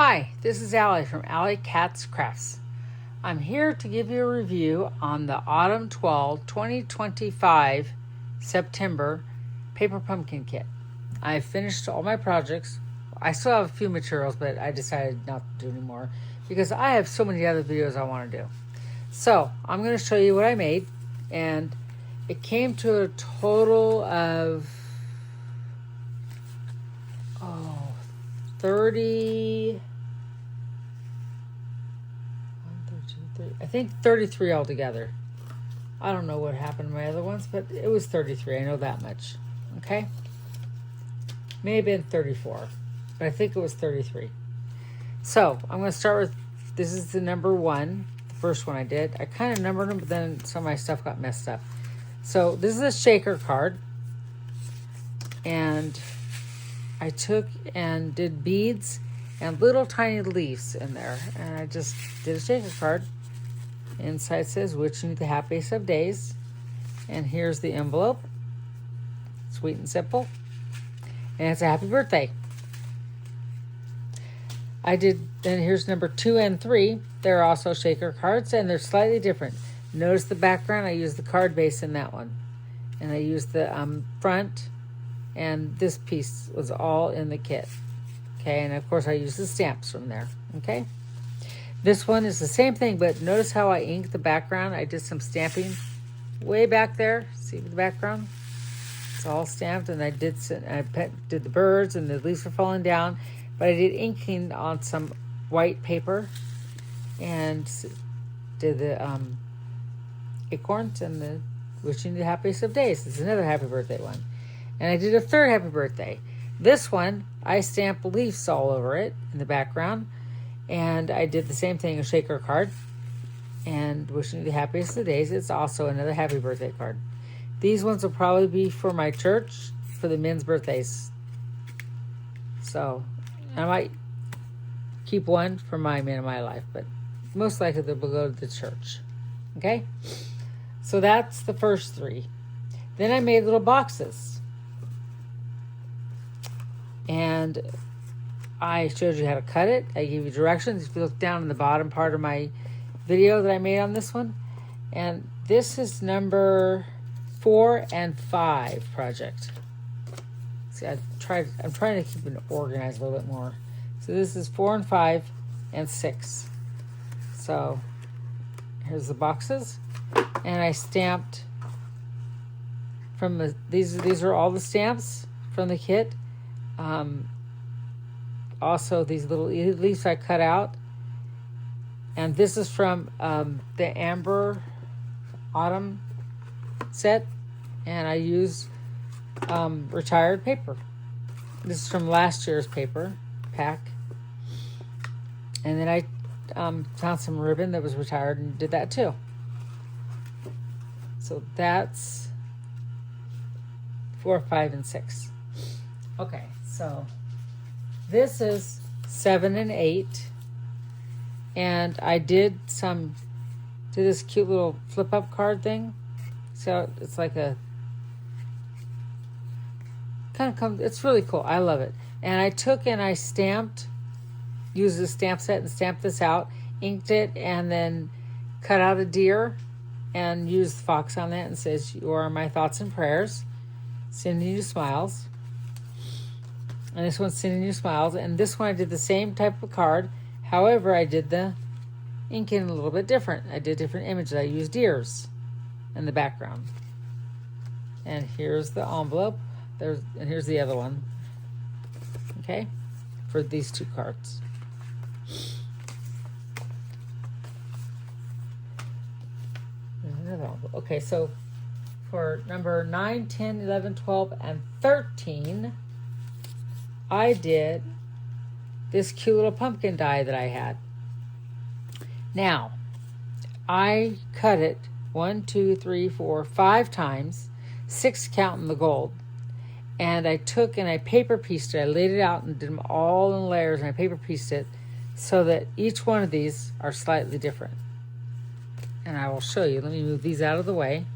Hi, this is Allie from Allie Katz Crafts. I'm here to give you a review on the Autumn 12, 2025 September paper pumpkin kit. I've finished all my projects. I still have a few materials, but I decided not to do anymore because I have so many other videos I want to do. So I'm going to show you what I made, and it came to a total of 30, I think 33 altogether. I don't know what happened to my other ones, but it was 33. I know that much. Okay? May have been 34, but I think it was 33. So I'm going to start with, this is the number one, the first one I did. I kind of numbered them, but then some of my stuff got messed up. So this is a shaker card, and I took and did beads and little tiny leaves in there, and I just did a shaker card. Inside says, wishing you the happiest of days. And here's the envelope. Sweet and simple. And it's a happy birthday. Then here's number 2 and 3. They're also shaker cards, and they're slightly different. Notice the background. I used the card base in that one. And I used the front, and this piece was all in the kit. Okay, and of course I used the stamps from there. Okay. This one is the same thing, but notice how I inked the background. I did some stamping way back there. See the background? It's all stamped, and I did the birds, and the leaves are falling down. But I did inking on some white paper, and did the acorns and the wishing you the happiest of days. It's another happy birthday one. And I did a third happy birthday. This one, I stamped leaves all over it in the background. And I did the same thing, a shaker card. And wishing you the happiest of days. It's also another happy birthday card. These ones will probably be for my church, for the men's birthdays. So, I might keep one for my men in my life, but most likely they will go to the church. Okay? So that's the first 3. Then I made little boxes. And I showed you how to cut it. I gave you directions. If you look down in the bottom part of my video that I made on this one. And this is number 4 and 5 project. See, I'm trying to keep it organized a little bit more. So this is 4 and 5 and 6. So here's the boxes. And I stamped from these are all the stamps from the kit. Also, these little leaves I cut out. And this is from the Amber Autumn set. And I use retired paper. This is from last year's paper pack. And then I found some ribbon that was retired and did that too. So that's 4, 5, and 6. Okay, so this is 7 and 8, and I did this cute little flip up card thing. So it's like a it's really cool. I love it. And I took and I used the stamp set and stamped this out, inked it, and then cut out a deer and used fox on that, and says, "You are my thoughts and prayers, sending you smiles." And this one's sending you smiles. And this one I did the same type of card. However, I did the inking a little bit different. I did different images. I used deers in the background. And here's the envelope. And here's the other one. Okay? For these 2 cards. There's another envelope. Okay, so for number 9, 10, 11, 12, and 13... I did this cute little pumpkin die that I had. Now, I cut it 1, 2, 3, 4, 5 times, 6 counting the gold. And I took and I paper pieced it. I laid it out and did them all in layers, and I paper pieced it so that each one of these are slightly different. And I will show you. Let me move these out of the way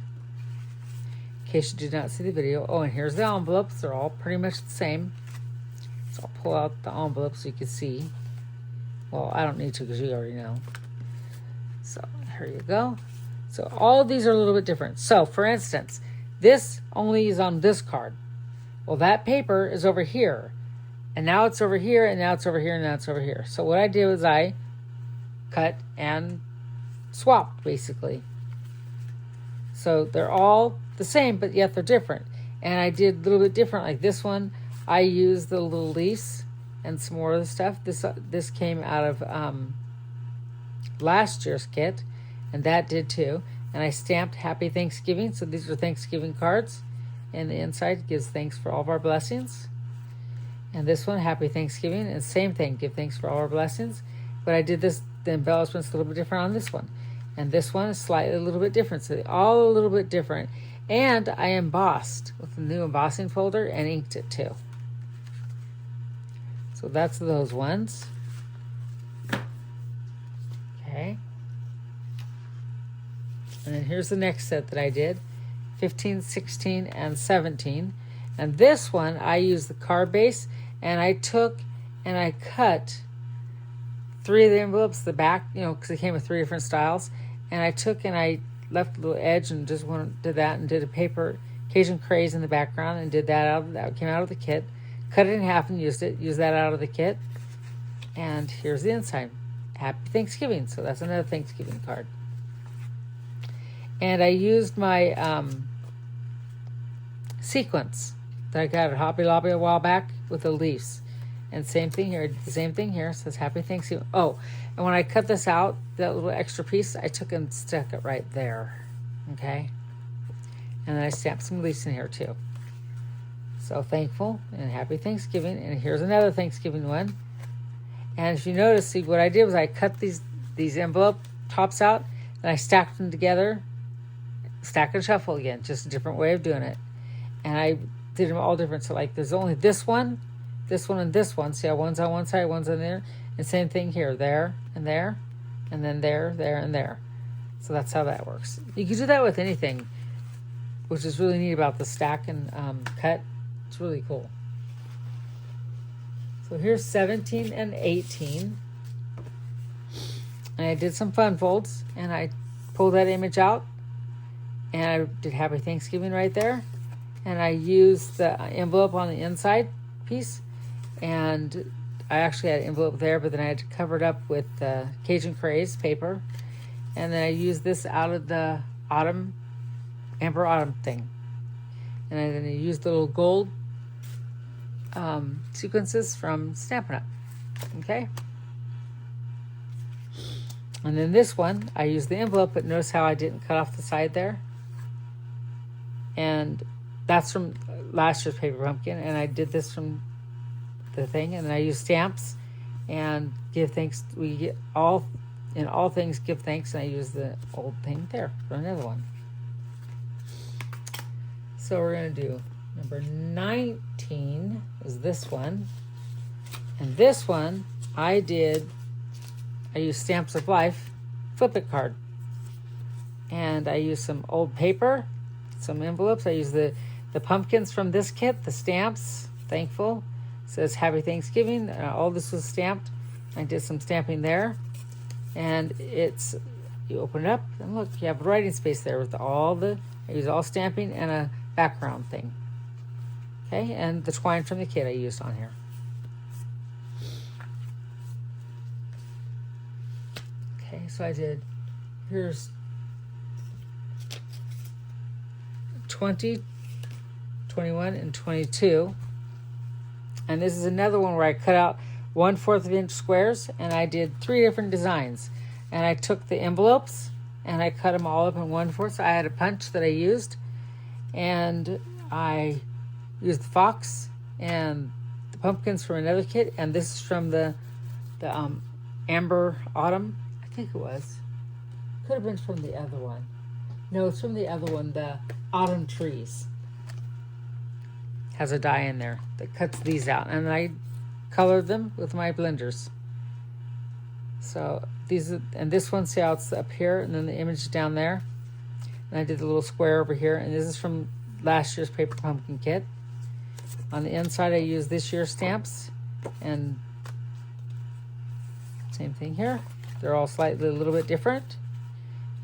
in case you did not see the video. Oh, and here's the envelopes. They're all pretty much the same. So I'll pull out the envelope so you can see. Well, I don't need to because you already know. So here you go. So all of these are a little bit different. So for instance, this only is on this card. Well, that paper is over here. And now it's over here, and now it's over here, and now it's over here. So what I did was I cut and swapped, basically. So they're all the same, but yet they're different. And I did a little bit different. Like this one, I used the little leaves and some more of the stuff. This came out of last year's kit, and that did too. And I stamped Happy Thanksgiving. So these are Thanksgiving cards. And the inside gives thanks for all of our blessings. And this one, Happy Thanksgiving, and same thing, give thanks for all our blessings. But I did this, the embellishment's a little bit different on this one. And this one is slightly a little bit different. So they're all a little bit different. And I embossed with the new embossing folder and inked it too. So that's those ones. Okay. And then here's the next set that I did, 15, 16, and 17. And this one, I used the card base, and I took and I cut 3 of the envelopes, the back, because it came with 3 different styles. And I took and I left a little edge and just did that and did a paper Cajun craze in the background and did that that came out of the kit. Cut it in half and used that out of the kit. And here's the inside. Happy Thanksgiving. So that's another Thanksgiving card. And I used my sequence that I got at Hobby Lobby a while back with the leaves. And same thing here. The same thing here. It says Happy Thanksgiving. Oh, and when I cut this out, that little extra piece, I took and stuck it right there. Okay? And then I stamped some leaves in here too. So thankful and Happy Thanksgiving. And here's another Thanksgiving one. And if you notice, see, what I did was I cut these envelope tops out and I stacked them together. Stack and shuffle again. Just a different way of doing it. And I did them all different. So like there's only this one, and this one. See how one's on one side, one's on there. And same thing here, there, and then there, and there. So that's how that works. You can do that with anything, which is really neat about the stack and cut. It's really cool. So here's 17 and 18. And I did some fun folds, and I pulled that image out, and I did Happy Thanksgiving right there. And I used the envelope on the inside piece, and I actually had an envelope there, but then I had to cover it up with Cajun Craze paper. And then I used this out of the Amber Autumn thing. And then I used the little gold sequences from Stampin' Up. Okay? And then this one, I used the envelope, but notice how I didn't cut off the side there? And that's from last year's Paper Pumpkin, and I did this from the thing, and then I used stamps and give thanks. We get in all things give thanks, and I use the old thing there for another one. So we're going to do number 19 is this one, and this one I used Stamps of Life Flip It card, and I used some old paper, some envelopes. I used the pumpkins from this kit, the stamps, thankful. It says Happy Thanksgiving. All this was stamped. I did some stamping there. And you open it up, and look, you have writing space there with I use all stamping and a background thing. Okay, and the twine from the kit I used on here. Okay, so here's 20, 21, and 22. And this is another one where I cut out 1/4 inch squares, and I did 3 different designs. And I took the envelopes and I cut them all up in 1/4. So I had a punch that I used, and I used the fox and the pumpkins from another kit, and this is from the Amber Autumn, I think it was. Could have been from the other one. No, it's from the other one, the Autumn Trees. Has a die in there that cuts these out, and I colored them with my blenders. So this one, see how it's up here, and then the image is down there. And I did the little square over here, and this is from last year's Paper Pumpkin kit. On the inside, I used this year's stamps, and Same thing here. They're all slightly a little bit different.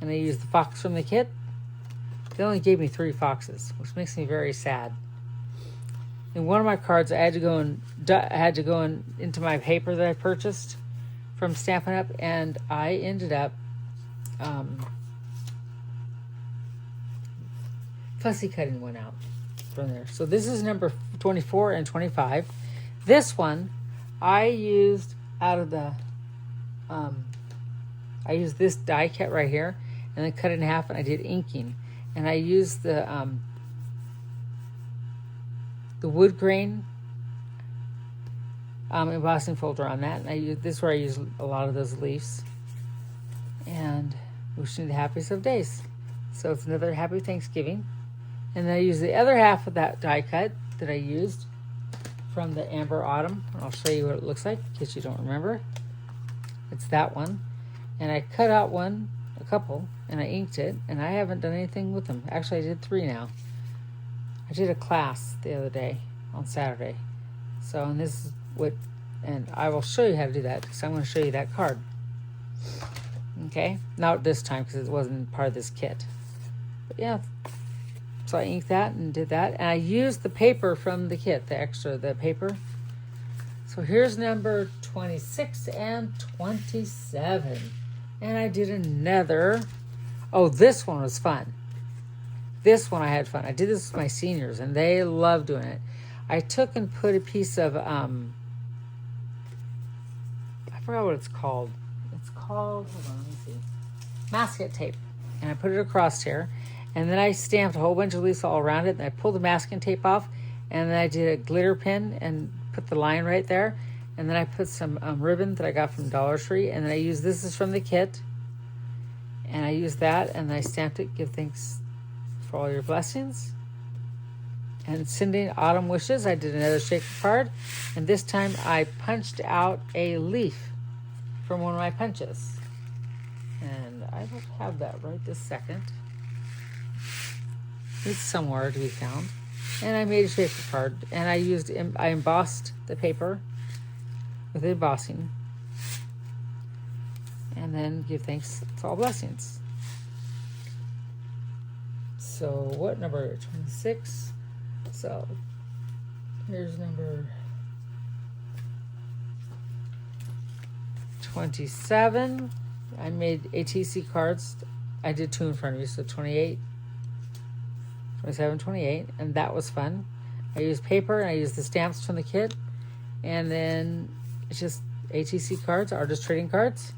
And I used the fox from the kit. They only gave me 3 foxes, which makes me very sad. In one of my cards, I had to go into my paper that I purchased from Stampin' Up, and I ended up fussy cutting one out from there. So this is number 24 and 25. This one I used out of the I used this die cut right here, and then cut it in half, and I did inking, and I used the wood grain embossing folder on that, and I use this is where I use a lot of those leaves. And wishing you the happiest of days. So it's another happy Thanksgiving. And then I use the other half of that die cut that I used from the Amber Autumn. I'll show you what it looks like in case you don't remember. It's that one. And I cut out a couple, and I inked it, and I haven't done anything with them. Actually, I did 3 now. I did a class the other day on Saturday. So, and this is what, and I will show you how to do that, because I'm going to show you that card. Okay? Not this time, because it wasn't part of this kit. But yeah, so I inked that and did that. And I used the paper from the kit, the paper. So here's number 26 and 27. And I did another. Oh, this one was fun. This one I had fun. I did this with my seniors, and they love doing it. I took and put a piece of, I forgot what it's called. It's called, hold on, let me see. Masking tape. And I put it across here. And then I stamped a whole bunch of leaves all around it. And I pulled the masking tape off. And then I did a glitter pin and put the line right there. And then I put some ribbon that I got from Dollar Tree. And then I used, this is from the kit. And I used that, and I stamped it. Give thanks for all your blessings. And sending autumn wishes. I did another shaker card. And this time I punched out a leaf from one of my punches. And I don't have that right this second. It's somewhere to be found. And I made a shaker card. And I embossed the paper with embossing. And then give thanks to all blessings. So what number? 26. So here's number 27. I made ATC cards. I did 2 in front of you, so 28, 27, 28, and that was fun. I used paper, and I used the stamps from the kit, and then it's just ATC cards, artist trading cards.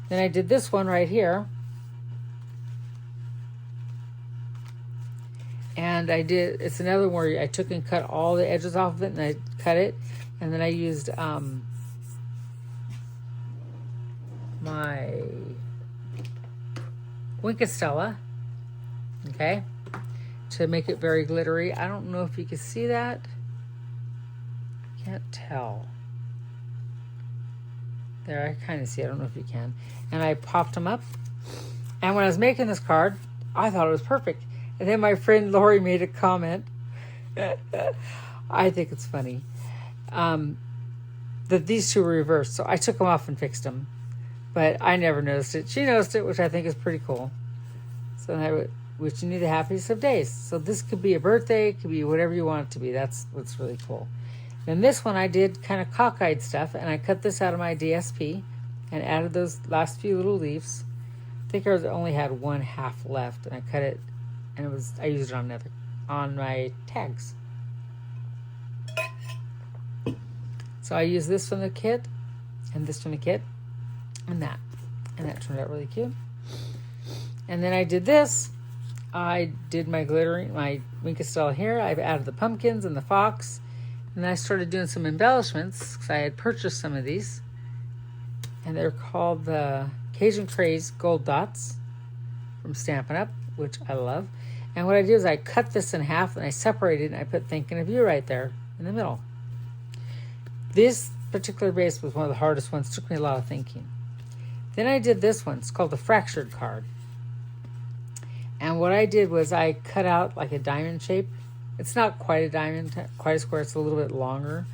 Then I did this one right here. And it's another one where I took and cut all the edges off of it, and I cut it. And then I used my Winkestella, okay, to make it very glittery. I don't know if you can see that. Can't tell. There, I kind of see. I don't know if you can. And I popped them up. And when I was making this card, I thought it was perfect. And then my friend Lori made a comment. I think it's funny. That these two were reversed. So I took them off and fixed them. But I never noticed it. She noticed it, which I think is pretty cool. So I wishing you the happiest of days. So this could be a birthday. It could be whatever you want it to be. That's what's really cool. Then this one I did kind of cockeyed stuff, and I cut this out of my DSP and added those last few little leaves. I think I only had 1/2 left, and I cut it, and I used it on my tags. So I used this from the kit, and this from the kit, and that turned out really cute. And then I did this. I did my glittering, my Winkestella here. I've added the pumpkins and the fox. And then I started doing some embellishments because I had purchased some of these. And they're called the Cajun Craze Gold Dots from Stampin' Up, which I love. And what I did is I cut this in half and I separated it and I put Thinking of You right there in the middle. This particular base was one of the hardest ones. It took me a lot of thinking. Then I did this one. It's called the Fractured card. And what I did was I cut out like a diamond shape. It's not quite a diamond, quite a square. It's a little bit longer.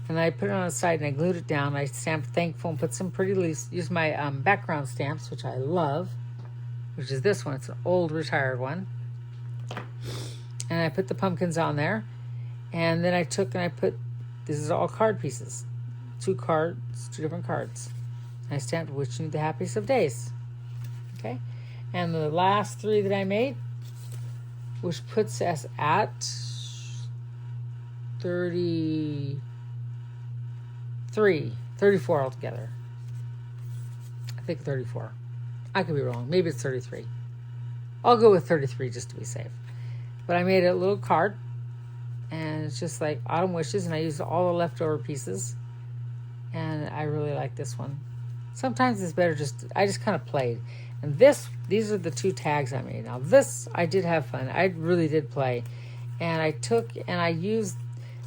And I put it on the side and I glued it down. I stamped thankful and put some pretty leaves. Used my background stamps, which I love, which is this one. It's an old retired one. And I put the pumpkins on there. And then I took and I put, this is all card pieces. 2 different cards. And I stamped wishing you the happiest of days. Okay. And the last 3 that I made, which puts us at 34 altogether. I think 34. I could be wrong. Maybe it's 33. I'll go with 33 just to be safe. But I made a little card, and it's just like autumn wishes, and I used all the leftover pieces, and I really like this one. Sometimes it's better I just kind of played. And these are the 2 tags I made. Now this, I did have fun. I really did play. And I took and I used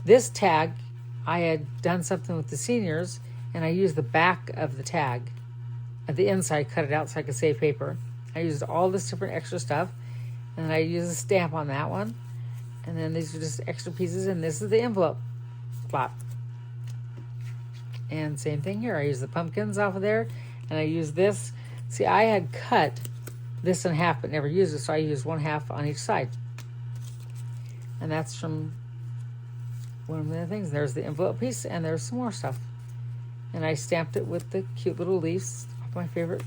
this tag. I had done something with the seniors, and I used the back of the tag. At the inside, cut it out so I could save paper. I used all this different extra stuff, and I used a stamp on that one. And then these are just extra pieces, and this is the envelope flap. And same thing here. I used the pumpkins off of there, and I used this. See, I had cut this in half but never used it, so I used 1/2 on each side. And that's from one of the things. There's the envelope piece, and there's some more stuff. And I stamped it with the cute little leaves of my favorite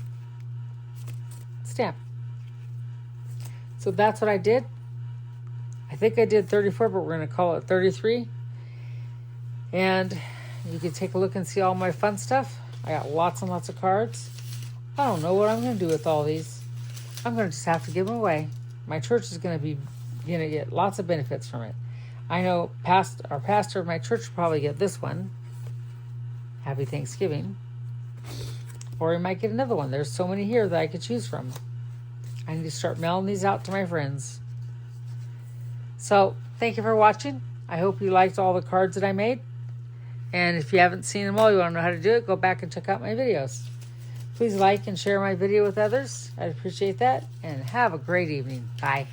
stamp. So that's what I did. I think I did 34, but we're going to call it 33. And you can take a look and see all my fun stuff. I got lots and lots of cards. I don't know what I'm going to do with all these. I'm going to just have to give them away. My church is going to get lots of benefits from it. I know our pastor of my church will probably get this one. Happy Thanksgiving. Or he might get another one. There's so many here that I could choose from. I need to start mailing these out to my friends. So, thank you for watching. I hope you liked all the cards that I made. And if you haven't seen them all, you want to know how to do it, go back and check out my videos. Please like and share my video with others. I'd appreciate that. And have a great evening. Bye.